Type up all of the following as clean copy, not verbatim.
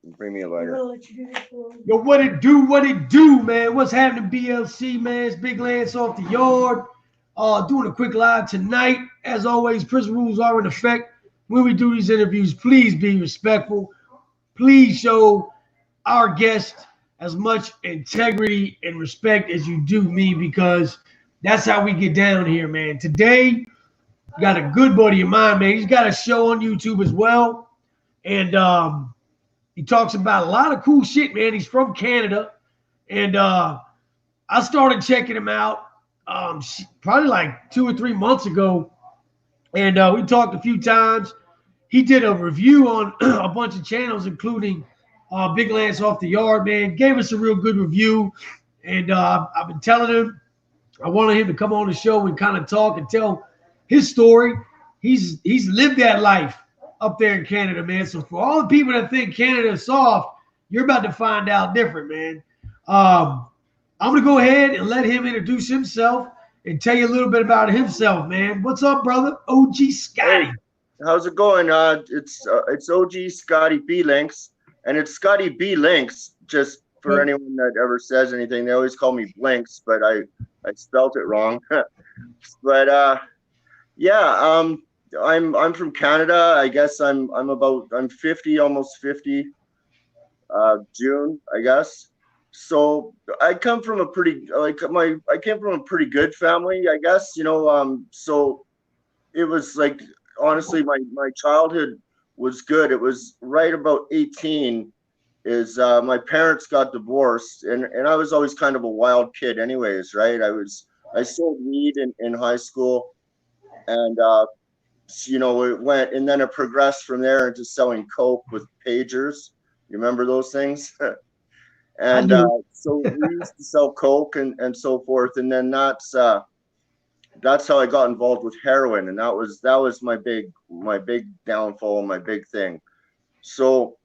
Bring me a lighter. Yo, what it do, man? What's happening, BLC, man? It's Big Lance off the yard. Doing a quick live tonight. As always, prison rules are in effect. When we do these interviews, please be respectful. Please show our guest as much integrity and respect as you do me, because that's how we get down here, man. Today, got a good buddy of mine, man. He's got a show on YouTube as well. And he talks about a lot of cool shit, man. He's from Canada. And I started checking him out probably like 2 or 3 months ago. And we talked a few times. He did a review on a bunch of channels, including Big Lance Off the Yard, man. Gave us a real good review. And I've been telling him I wanted him to come on the show and kind of talk and tell his story. He's lived that life up there in Canada, man. So for all the people that think Canada is soft, you're about to find out different, man. I'm going to go ahead and let him introduce himself and tell you a little bit about himself, man. What's up, brother? OG Scotty. Hey, how's it going? It's OG Scotty B Links, and it's Scotty B Links. Just for anyone that ever says anything, they always call me Blinks, but I spelt it wrong. But yeah, I'm from Canada. I guess I'm 50, almost 50. June, I guess. So I come from a pretty I came from a pretty good family, I guess. So it was like, honestly, my childhood was good. It was right about 18 is my parents got divorced, and I was always kind of a wild kid anyways, right? I sold weed in high school, and it went, and then it progressed from there into selling coke with pagers. You remember those things? And so we used to sell coke and so forth, and then that's how I got involved with heroin, and that was my big downfall, my big thing. So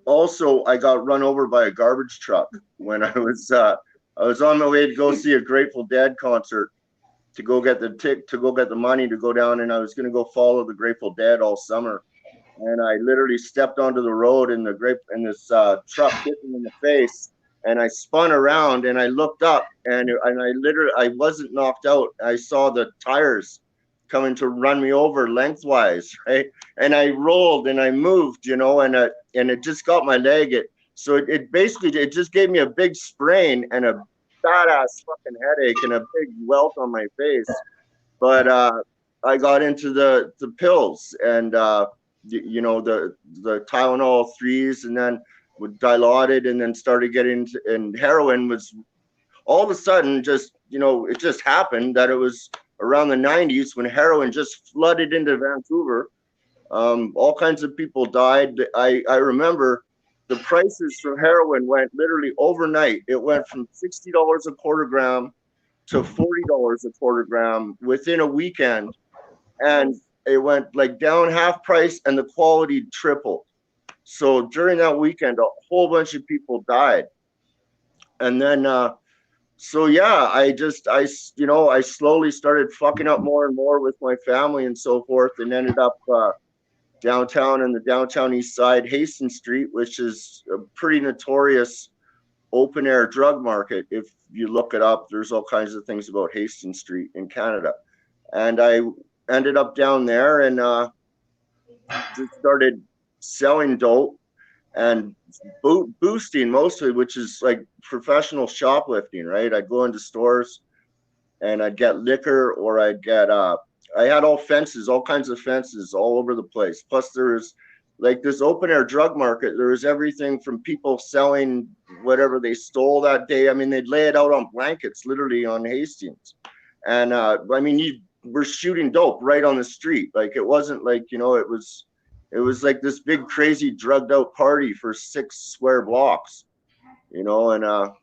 also I got run over by a garbage truck when I was on my way to go see a Grateful Dead concert, to go get the money to go down, and I was going to go follow the Grateful Dead all summer. And I literally stepped onto the road, and this truck hit me in the face, and I spun around and I looked up, and I wasn't knocked out. I saw the tires coming to run me over lengthwise, right? And I rolled and I moved, and it just got my leg. It basically just gave me a big sprain and a badass fucking headache and a big welt on my face. But I got into the pills, and the Tylenol 3s, and then with Dilaudid, and then started getting into, and heroin was all of a sudden just, it just happened that it was around the 90s when heroin just flooded into Vancouver. All kinds of people died. I remember the prices for heroin went literally overnight. It went from $60 a quarter gram to $40 a quarter gram within a weekend. And it went like down half price, and the quality tripled. So during that weekend, a whole bunch of people died. And then, so yeah, I slowly started fucking up more and more with my family and so forth, and ended up downtown in the downtown east side, Hastings Street, which is a pretty notorious open air drug market. If you look it up, there's all kinds of things about Hastings Street in Canada. And I ended up down there and just started selling dope and boosting mostly, which is like professional shoplifting, right? I'd go into stores and I'd get liquor, or I'd get I had all kinds of fences all over the place. Plus there was like this open air drug market. There was everything from people selling whatever they stole that day. I mean, they'd lay it out on blankets literally on Hastings. And we're shooting dope right on the street. Like, it wasn't like, it was like this big crazy drugged out party for 6 square blocks, and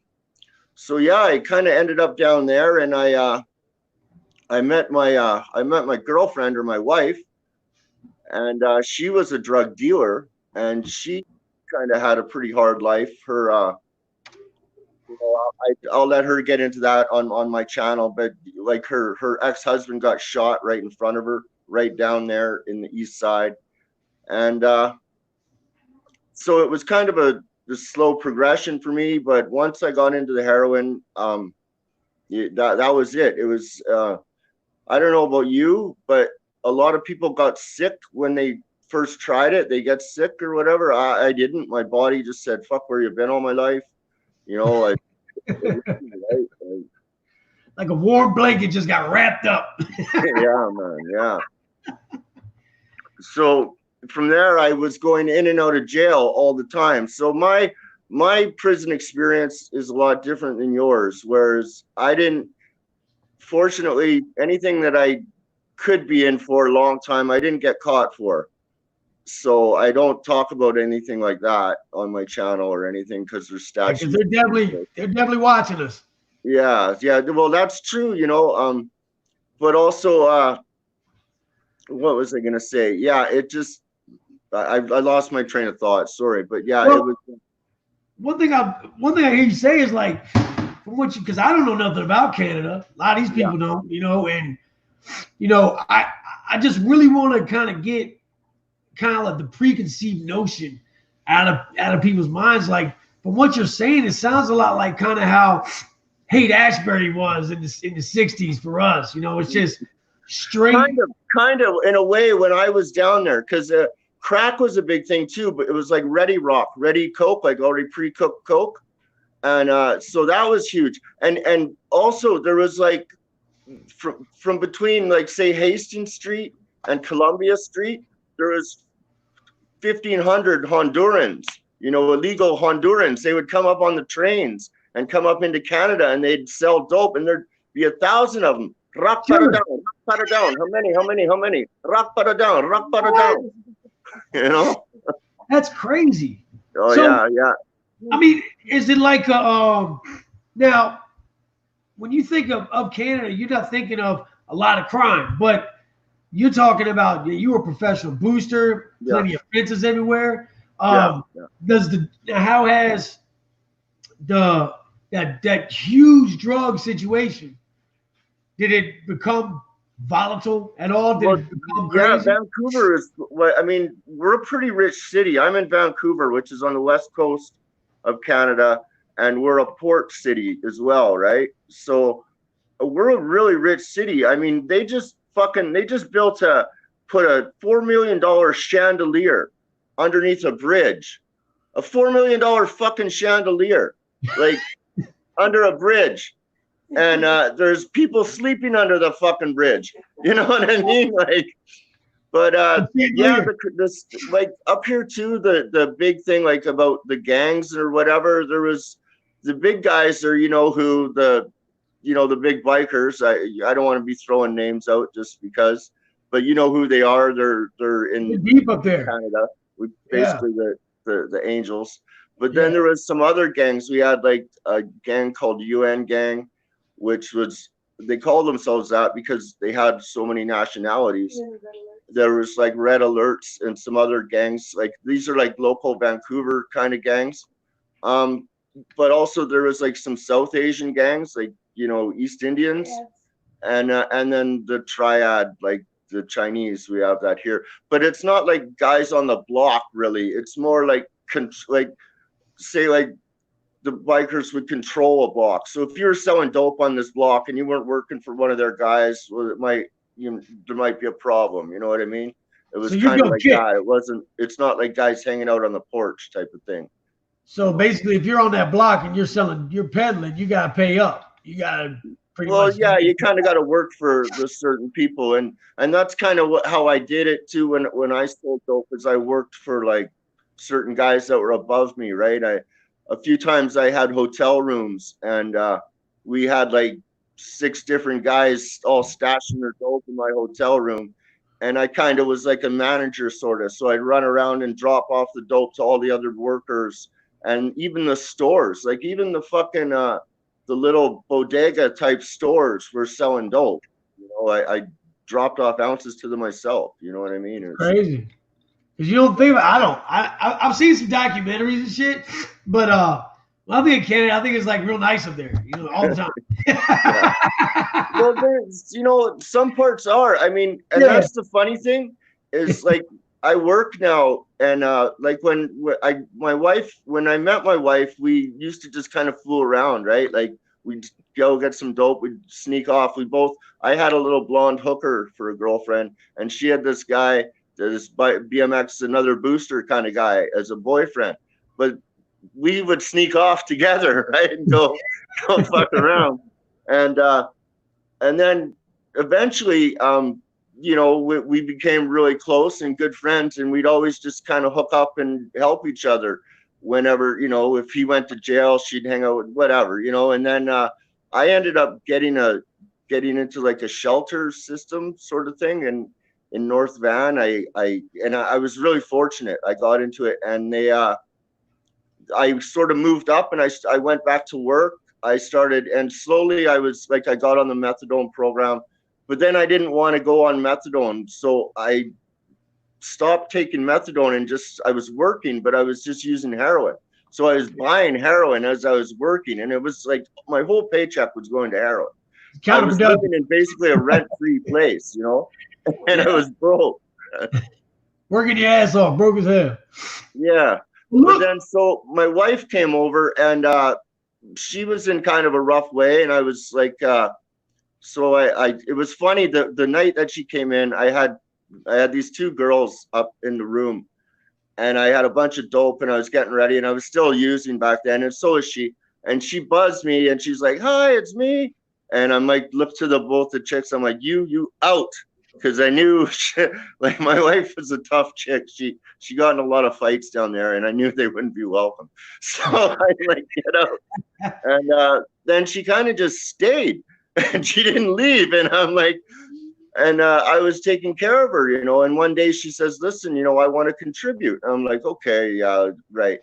so yeah, I kind of ended up down there, and I met my girlfriend, or my wife, and she was a drug dealer, and she kind of had a pretty hard life. Her I'll let her get into that on my channel, but like her ex-husband got shot right in front of her, right down there in the east side. And so it was kind of the slow progression for me. But once I got into the heroin, that was it. It was, I don't know about you, but a lot of people got sick when they first tried it. They get sick or whatever. I didn't. My body just said, fuck, where you been all my life? You know, like a warm blanket just got wrapped up. Yeah, man. Yeah. So from there, I was going in and out of jail all the time. So my prison experience is a lot different than yours, whereas I didn't, fortunately, anything that I could be in for a long time, I didn't get caught for. So I don't talk about anything like that on my channel or anything because there's statutes. They're definitely watching us. Yeah. Well, that's true, you know. But also, what was I gonna say? Yeah, it just I lost my train of thought. Sorry, but yeah, well, it was. One thing I hear you say is like, from what you, because I don't know nothing about Canada. A lot of these people don't, you know, and you know, I just really want to kind of get kind of like the preconceived notion out of people's minds. Like from what you're saying, it sounds a lot like kind of how Haight-Ashbury was in the 60s for us. You know, it's just straight. Kind of in a way when I was down there, because crack was a big thing too, but it was like ready coke, like already pre-cooked coke. And so that was huge. And also there was like from between like say Hastings Street and Columbia Street, there was 1,500 Hondurans, you know, illegal Hondurans. They would come up on the trains and come up into Canada and they'd sell dope, and there'd be 1,000 of them. Rock butter down, rock butter down. How many? Rock butter down, rock butter down. You know? That's crazy. Oh, so, yeah. I mean, is it like now when you think of Canada, you're not thinking of a lot of crime, but you're talking about you were a professional booster, plenty of fences everywhere. How has that huge drug situation, did it become volatile at all? Did it become crazy? Vancouver is, I mean, we're a pretty rich city. I'm in Vancouver, which is on the west coast of Canada, and we're a port city as well, right? So we're a really rich city. I mean, they just put a $4 million chandelier underneath a bridge. A $4 million fucking chandelier, like under a bridge. And there's people sleeping under the fucking bridge. You know what I mean? Like, but this like up here too, the big thing like about the gangs or whatever, there was the big guys are, you know, who the big bikers. I don't want to be throwing names out just because, but you know who they are. They're deep up there, Canada. We basically the Angels. But then there was some other gangs. We had like a gang called UN Gang, which was, they called themselves that because they had so many nationalities. There was like Red Alerts and some other gangs. Like these are like local Vancouver kind of gangs. But also there was like some South Asian gangs, like, you know, East Indians. And then the triad, like the Chinese, we have that here. But it's not like guys on the block really. It's more like say like the bikers would control a block. So if you were selling dope on this block and you weren't working for one of their guys, well, there might be a problem. You know what I mean? It was kind of like that. It's not like guys hanging out on the porch type of thing. So basically, if you're on that block and you're peddling, you got to pay up. You got to you kind of got to work for the certain people. And that's kind of how I did it too. When I sold dope, is I worked for like certain guys that were above me, right? A few times I had hotel rooms, and we had like 6 different guys all stashing their dope in my hotel room, and I kind of was like a manager sort of. So I'd run around and drop off the dope to all the other workers, and even the stores, like even the fucking the little bodega type stores were selling dope. You know, I dropped off ounces to them myself. You know what I mean? It's crazy. Because you don't think I've seen some documentaries and shit, but when I think of Canada, I think it's like real nice up there, you know, all the time. Well, there's, you know, some parts are. I mean, and that's the funny thing is like I work now, and like when I met my wife, we used to just kind of fool around, right? Like we'd go get some dope, we'd sneak off. I had a little blonde hooker for a girlfriend, and she had this guy, this BMX, another booster kind of guy as a boyfriend. But we would sneak off together, right, and go fuck around, and then eventually, we became really close and good friends, and we'd always just kind of hook up and help each other whenever, if he went to jail, she'd hang out with whatever, and then I ended up getting into like a shelter system sort of thing, and in North Van, I was really fortunate. I got into it, and I sort of moved up, and I went back to work. I started, and slowly I got on the methadone program, but then I didn't want to go on methadone. So I stopped taking methadone, and I was working, but I was just using heroin. So I was buying heroin as I was working, and it was like my whole paycheck was going to heroin. I was living in basically a rent-free place, and I was broke. Working your ass off, broke as hell. Yeah. But then, so my wife came over, and she was in kind of a rough way, and I was like, so it was funny, the night that she came in, I had these two girls up in the room, and I had a bunch of dope, and I was getting ready, and I was still using back then, and so is she, and she buzzed me, and she's like, "Hi, it's me," and I'm like, look to both the chicks, I'm like, you out. Because I knew, like, my wife was a tough chick. She got in a lot of fights down there, and I knew they wouldn't be welcome. So I like get out, and then she kind of just stayed, and she didn't leave. And I'm like, and I was taking care of her, And one day she says, "Listen, I want to contribute." I'm like, "Okay, yeah, right."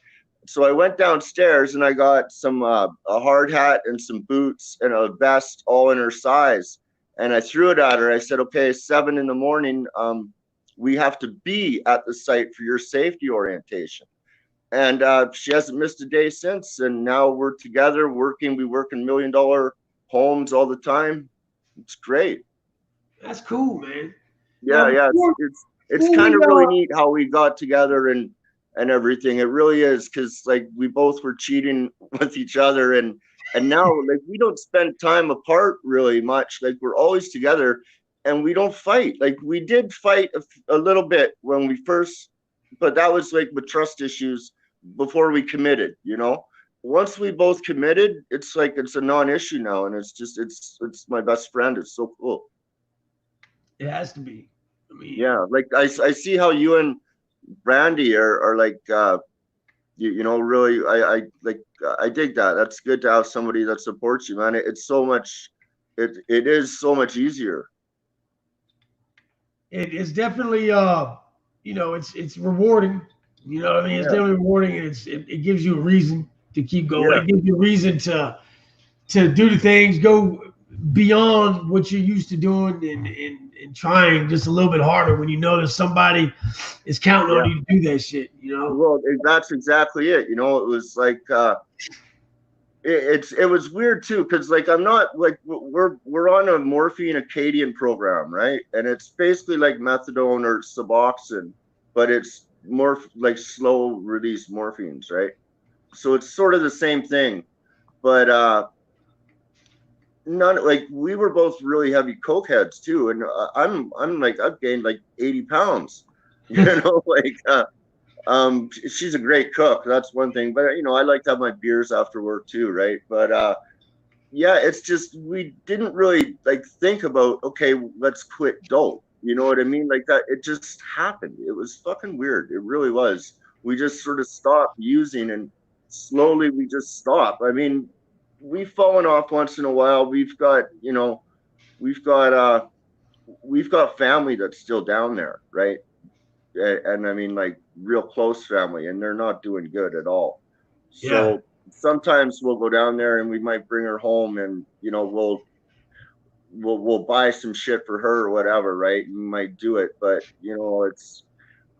So I went downstairs, and I got some a hard hat and some boots and a vest, all in her size. And I threw it at her. I said, "Okay, 7 a.m, we have to be at the site for your safety orientation." And she hasn't missed a day since. And now we're together working. We work in $1 million homes all the time. It's great. That's cool, man. Yeah. It's kind of really neat how we got together and everything. It really is, because like we both were cheating with each other, and now, like, we don't spend time apart really much. Like, we're always together, and we don't fight. Like, we did fight a little bit when we first, but that was like with trust issues before we committed, Once we both committed, it's like it's a non-issue now, and it's my best friend. It's so cool. It has to be. I mean, yeah, like I see how you and Brandy are like, really, I dig that. That's good to have somebody that supports you, man. It's so much, it is so much easier. It's definitely, it's rewarding. You know what I mean? It's definitely rewarding, and it gives you a reason to keep going. It gives you a reason to do the things, go beyond what you're used to doing, and trying just a little bit harder when you know that somebody is counting on you to do that shit, Well, that's exactly it. It was like, it was weird too, because like I'm not like we're on a morphine Acadian program, right? And it's basically like methadone or Suboxone, but it's more like slow release morphines, right? So it's sort of the same thing, but none, like, we were both really heavy coke heads too, and I'm like, I've gained like 80 pounds, like she's a great cook, that's one thing, but I like to have my beers after work too, right? But yeah, it's just we didn't really like think about, okay, let's quit dope, you know what I mean? Like that, it just happened. It was fucking weird. It really was. We just sort of stopped using, and slowly we just stopped. I mean, we've fallen off once in a while. We've got family that's still down there, right? And I mean, like, real close family, and they're not doing good at all. So sometimes we'll go down there, and we might bring her home, and we'll buy some shit for her or whatever, right? We might do it, but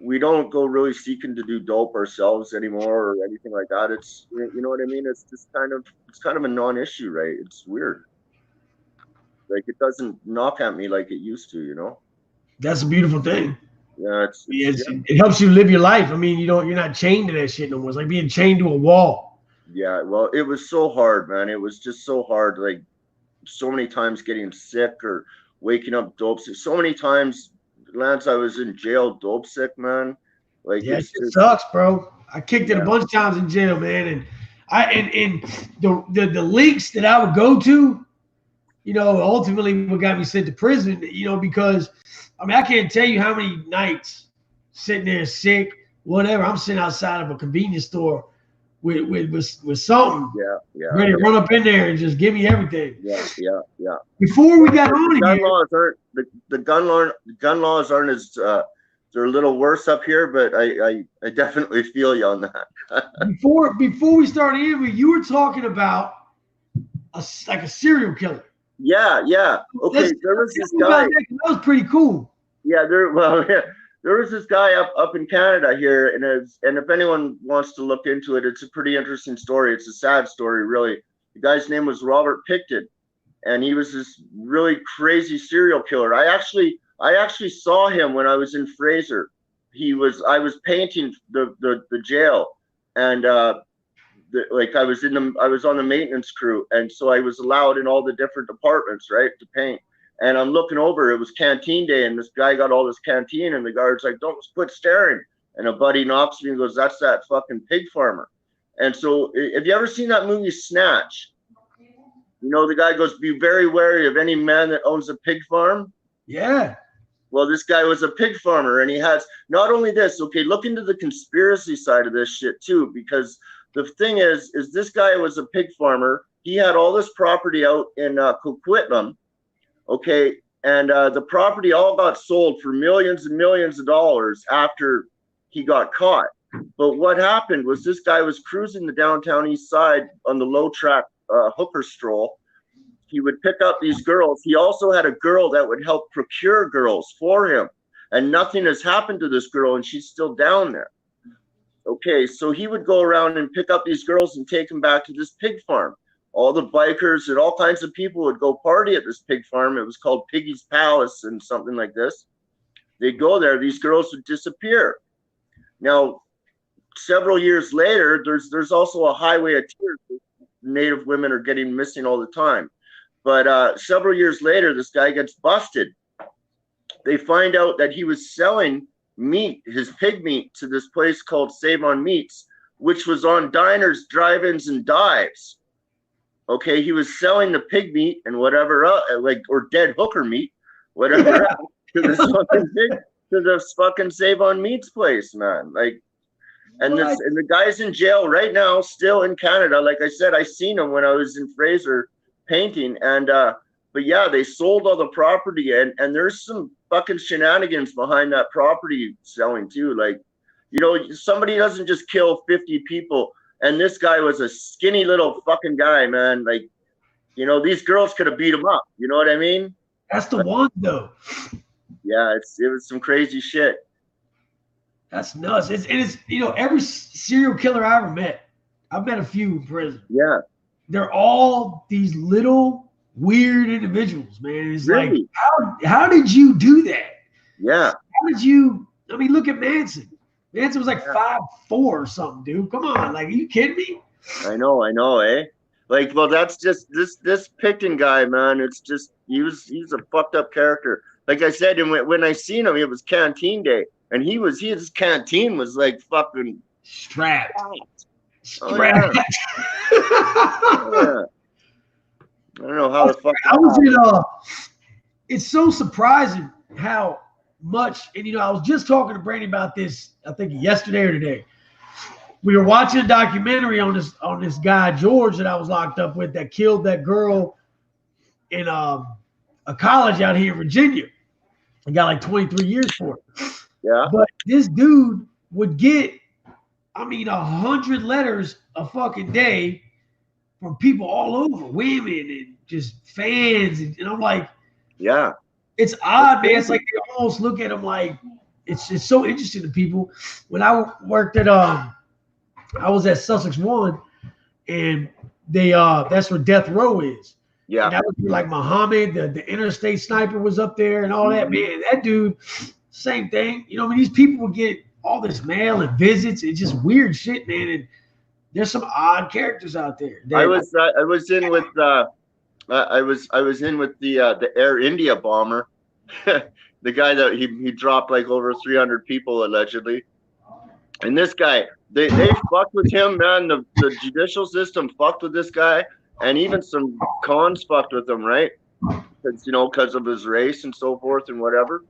we don't go really seeking to do dope ourselves anymore or anything like that. It's, you know what I mean? It's just kind of a non-issue, right? It's weird. Like, it doesn't knock at me like it used to, That's a beautiful thing. Yeah, it helps you live your life. I mean, you're not chained to that shit no more. It's like being chained to a wall. Yeah, well, it was so hard, man. It was just so hard. Like so many times getting sick or waking up dope sick. So many times, Lance, I was in jail dope sick, man. Like Yeah, it it sucks, bro. I kicked it a Yeah. bunch of times in jail, man, and the links that I would go to, ultimately what got me sent to prison, because I mean I can't tell you how many nights sitting there sick, whatever. I'm sitting outside of a convenience store with something, Yeah. ready to run up in there and just give me everything. Yeah. Before we got on gun here, laws aren't the gun laws aren't as they're a little worse up here, but I definitely feel you on that. before we started in, you were talking about a serial killer. Yeah. Okay, there was this guy. That was pretty cool. Yeah, there was this guy up in Canada here, and if anyone wants to look into it, it's a pretty interesting story. It's a sad story, really. The guy's name was Robert Pickton, and he was this really crazy serial killer. I actually saw him when I was in Fraser. I was painting the jail, and I was on the maintenance crew, and so I was allowed in all the different departments, right, to paint. And I'm looking over, it was canteen day, and this guy got all this canteen, and the guard's like, "Don't quit staring." And a buddy knocks me and goes, "That's that fucking pig farmer." And so, have you ever seen that movie Snatch? The guy goes, "Be very wary of any man that owns a pig farm." Yeah. Well, this guy was a pig farmer, and he has not only this. Okay, look into the conspiracy side of this shit too, because the thing is this guy was a pig farmer. He had all this property out in Coquitlam. Okay, and the property all got sold for millions and millions of dollars after he got caught. But what happened was this guy was cruising the downtown east side on the low track hooker stroll. He would pick up these girls. He also had a girl that would help procure girls for him. And nothing has happened to this girl, and she's still down there. Okay, so he would go around and pick up these girls and take them back to this pig farm. All the bikers and all kinds of people would go party at this pig farm. It was called Piggy's Palace and something like this. They'd go there. These girls would disappear. Now, several years later, there's also a highway of tears. Native women are getting missing all the time. But several years later, this guy gets busted. They find out that he was selling meat, his pig meat, to this place called Save on Meats, which was on diners, drive-ins, and dives. Okay, he was selling the pig meat and whatever, or dead hooker meat, whatever, to this fucking Save on Meats place, man. And the guy's in jail right now, still in Canada. Like I said, I seen him when I was in Fraser painting, and but yeah, they sold all the property, and there's some fucking shenanigans behind that property selling too. Somebody doesn't just kill 50 people. And this guy was a skinny little fucking guy, man. These girls could have beat him up. You know what I mean? That's the one, though. Yeah, it was some crazy shit. That's nuts. It's every serial killer I ever met. I've met a few in prison. Yeah. They're all these little weird individuals, man. It's really? Like, how did you do that? Yeah. How did you? I mean, look at Manson. Manson was like 5'4" or something, dude. Come on, are you kidding me? I know, eh? Well, that's just this Pickton guy, man. It's just he's a fucked up character. Like I said, and when I seen him, it was canteen day, and his canteen was like fucking strapped. Oh, yeah. Yeah. I don't know how the fuck. I was in. It's so surprising how much, and I was just talking to Brady about this, I think yesterday or today. We were watching a documentary on this guy George that I was locked up with that killed that girl in a college out here in Virginia and got like 23 years for it. Yeah. But this dude would get, 100 letters a fucking day from people all over, women and just fans, and I'm like, yeah. It's odd, man. It's like they almost look at him like it's so interesting to people. When I worked at I was at Sussex 1, and they that's where Death Row is. Yeah. And that would be like Muhammad, the interstate sniper was up there and all that. Man, that dude, Same thing. You know, I mean, these people would get all this mail and visits. It's just weird shit, man. And there's some odd characters out there. I was in with I was in with the Air India bomber, the guy that he dropped like over 300 people allegedly. And this guy, they fucked with him, man. The judicial system fucked with this guy, and even some cons fucked with him, right? Because of his race and so forth and whatever.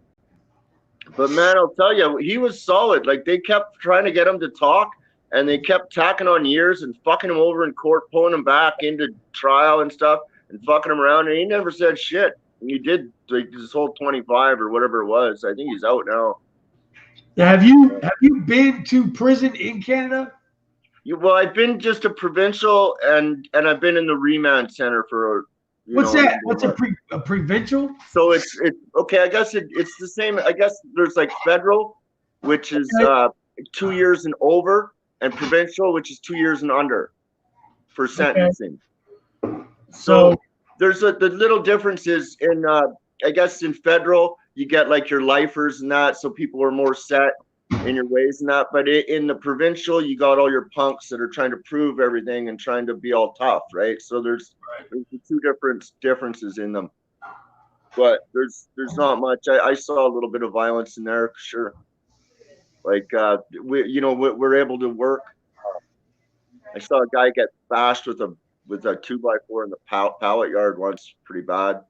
But man, I'll tell you, he was solid. Like, they kept trying to get him to talk, and they kept tacking on years and fucking him over in court, pulling him back into trial and stuff, and fucking him around. And he never said shit. And he did like this whole 25 or whatever it was. I think he's out now. Now, have you been to prison in Canada? Well, I've been just a provincial, and I've been in the remand center for. What's that? What's a provincial? So it's okay. I guess it's the same. I guess there's like federal, which is 2 years and over, and provincial, which is 2 years and under, for sentencing. Okay. So there's the little differences in. I guess in federal, you get like your lifers and that, so people are more set in your ways and that. But in the provincial, you got all your punks that are trying to prove everything and trying to be all tough, right? So there's two differences in them. But there's not much. I saw a little bit of violence in there, sure. Like we're able to work. I saw a guy get bashed with a 2x4 in the pallet yard once, pretty bad.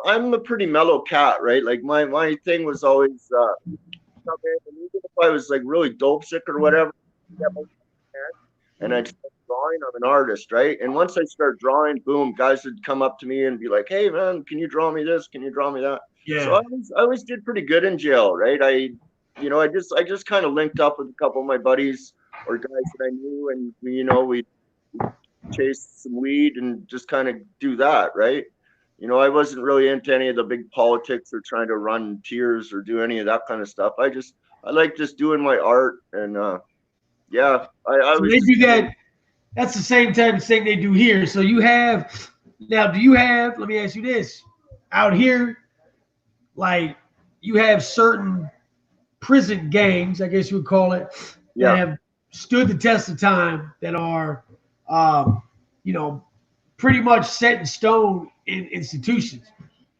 I'm a pretty mellow cat, right? Like my thing was always even if I was like really dope sick or whatever, and I'd start drawing. I'm an artist, right? And once I start drawing, boom, guys would come up to me and be like, "Hey man, can you draw me this? Can you draw me that?" Yeah. So I always did pretty good in jail, right? I just kind of linked up with a couple of my buddies or guys that I knew, and we chased some weed and just kind of do that, right? I wasn't really into any of the big politics or trying to run tiers or do any of that kind of stuff. I like just doing my art, and I was. They do that. That's the same type of thing they do here. So you have now. Do you have? Let me ask you this: out here, like you have certain prison gangs, I guess you would call it, that have stood the test of time, that are, pretty much set in stone in institutions.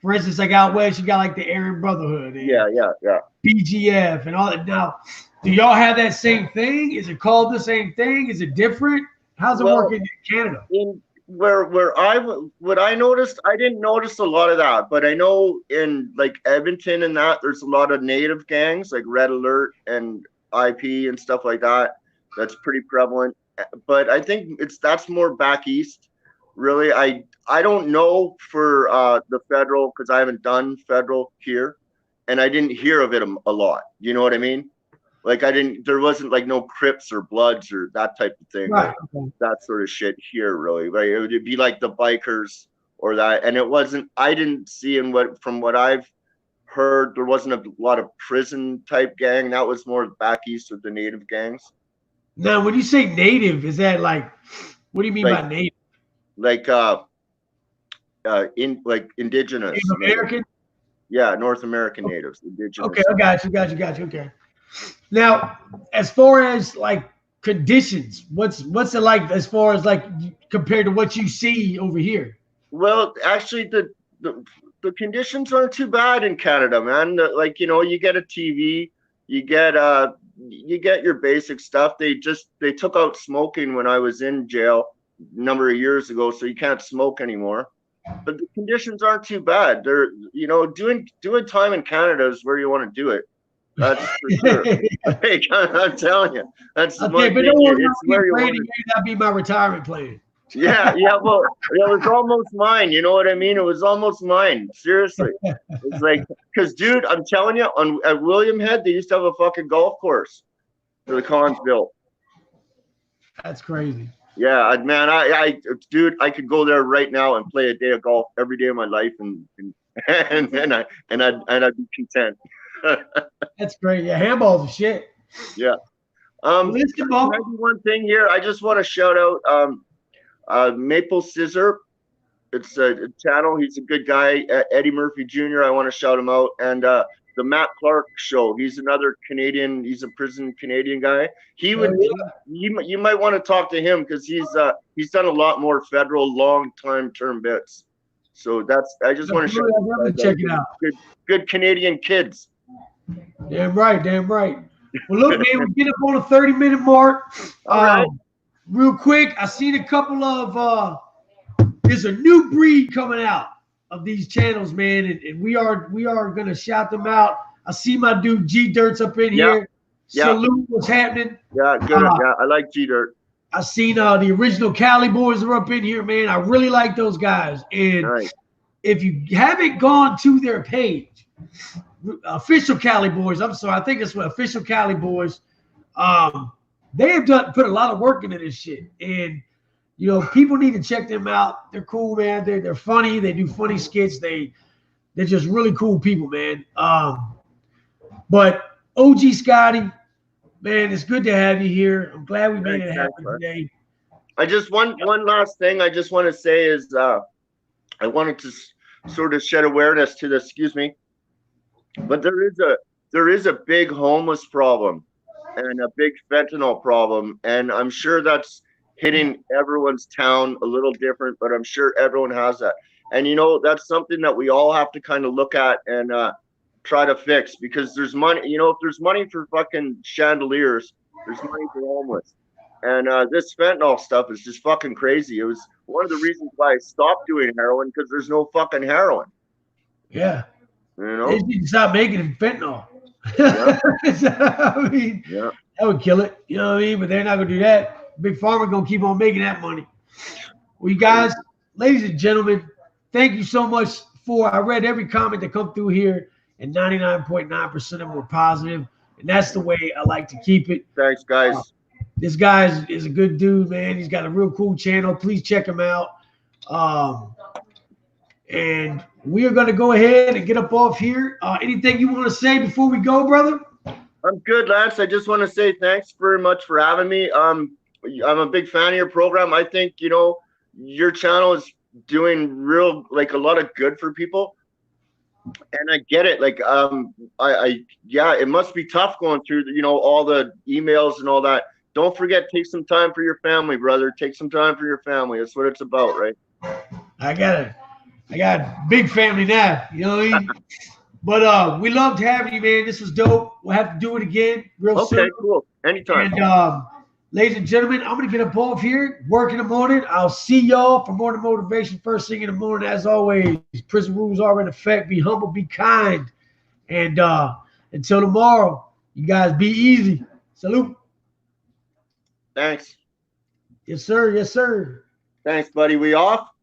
For instance, like out west, you got like the Aryan Brotherhood, and BGF, and all that. Now, do y'all have that same thing? Is it called the same thing? Is it different? How's it working in Canada? What I noticed, I didn't notice a lot of that, but I know in like Edmonton and that, there's a lot of native gangs like Red Alert and IP and stuff like that. That's pretty prevalent. But I think that's more back east. Really, I don't know for the federal, because I haven't done federal here, and I didn't hear of it a lot. You know what I mean? Like there wasn't like no Crips or Bloods or that type of thing, right. That sort of shit here, really. Right? It would be like the bikers or that, and it wasn't. I didn't see from what I've heard, there wasn't a lot of prison type gang. That was more back east with the native gangs. Now, when you say native, is that like, what do you mean by native? Like indigenous. Native American? Yeah, North American natives, indigenous. Okay, I got you. Okay. Now, as far as like conditions, what's it like as far as like compared to what you see over here? Well, actually, the conditions aren't too bad in Canada, man. You get a TV, you get your basic stuff. They took out smoking when I was in jail a number of years ago, so you can't smoke anymore. But the conditions aren't too bad. They're doing time in Canada is where you want to do it. That's for sure. Hey, I'm telling you, that's okay. But don't worry, that'd be my retirement plan. Yeah. Well, it was almost mine. You know what I mean? It was almost mine. Seriously, it's like, because dude, I'm telling you, at William Head, they used to have a fucking golf course for the cons built. That's crazy. Yeah, man, dude, I could go there right now and play a day of golf every day of my life, and I'd be content. That's great. Yeah, handballs are shit. Yeah. One thing here, I just want to shout out Maple Scissor. It's a channel. He's a good guy. Eddie Murphy Jr. I want to shout him out. And the Matt Clark show. He's another Canadian. He's a prison Canadian guy. He would. You might want to talk to him because he's done a lot more federal long term bits. So that's. I just want to check it out. Good Canadian kids. Damn right. Damn right. Well, look, man, we get up on a 30-minute mark. All right. Real quick, I seen a couple of. There's a new breed coming out of these channels, man, and we are gonna shout them out. I see my dude G Dirt's up in here. Salute, what's happening? Yeah, good. Yeah, I like G Dirt. I seen the original Cali boys are up in here, man. I really like those guys. And if you haven't gone to their page, official Cali boys, I'm sorry, I think it's what official Cali boys. They have put a lot of work into this shit, and you know, people need to check them out. They're cool, man. They're funny. They do funny skits. They're just really cool people, man. But OG Scotty, man, it's good to have you here. I'm glad we made it happen today. I just one last thing I just want to say is I wanted to sort of shed awareness to this. Excuse me, but there is a big homeless problem and a big fentanyl problem, and I'm sure that's hitting everyone's town a little different, but I'm sure everyone has that. And you know, that's something that we all have to kind of look at and try to fix, because there's money, you know, if there's money for fucking chandeliers, there's money for homeless. And this fentanyl stuff is just fucking crazy. It was one of the reasons why I stopped doing heroin, because there's no fucking heroin. Yeah. You know? They need to stop making fentanyl. Yeah. I mean, that would kill it. You know what I mean? But they're not going to do that. Big Pharma gonna keep on making that money. Well, you guys, ladies and gentlemen, thank you so much I read every comment that come through here, and 99.9% of them were positive, and that's the way I like to keep it. Thanks, guys. This guy is a good dude, man. He's got a real cool channel. Please check him out. And we are gonna go ahead and get up off here. Anything you want to say before we go, brother? I'm good, Lance. I just want to say thanks very much for having me. I'm a big fan of your program. I think, you know, your channel is doing a lot of good for people. And I get it. Like, it must be tough going through, you know, all the emails and all that. Don't forget, take some time for your family, brother. Take some time for your family. That's what it's about, right? I got a big family now, you know what I mean? But we loved having you, man. This was dope. We'll have to do it again real soon. Okay, cool. Anytime. And ladies and gentlemen, I'm going to get up off here, work in the morning. I'll see y'all for morning motivation first thing in the morning. As always, prison rules are in effect. Be humble, be kind. And until tomorrow, you guys be easy. Salute. Thanks. Yes, sir. Yes, sir. Thanks, buddy. We off?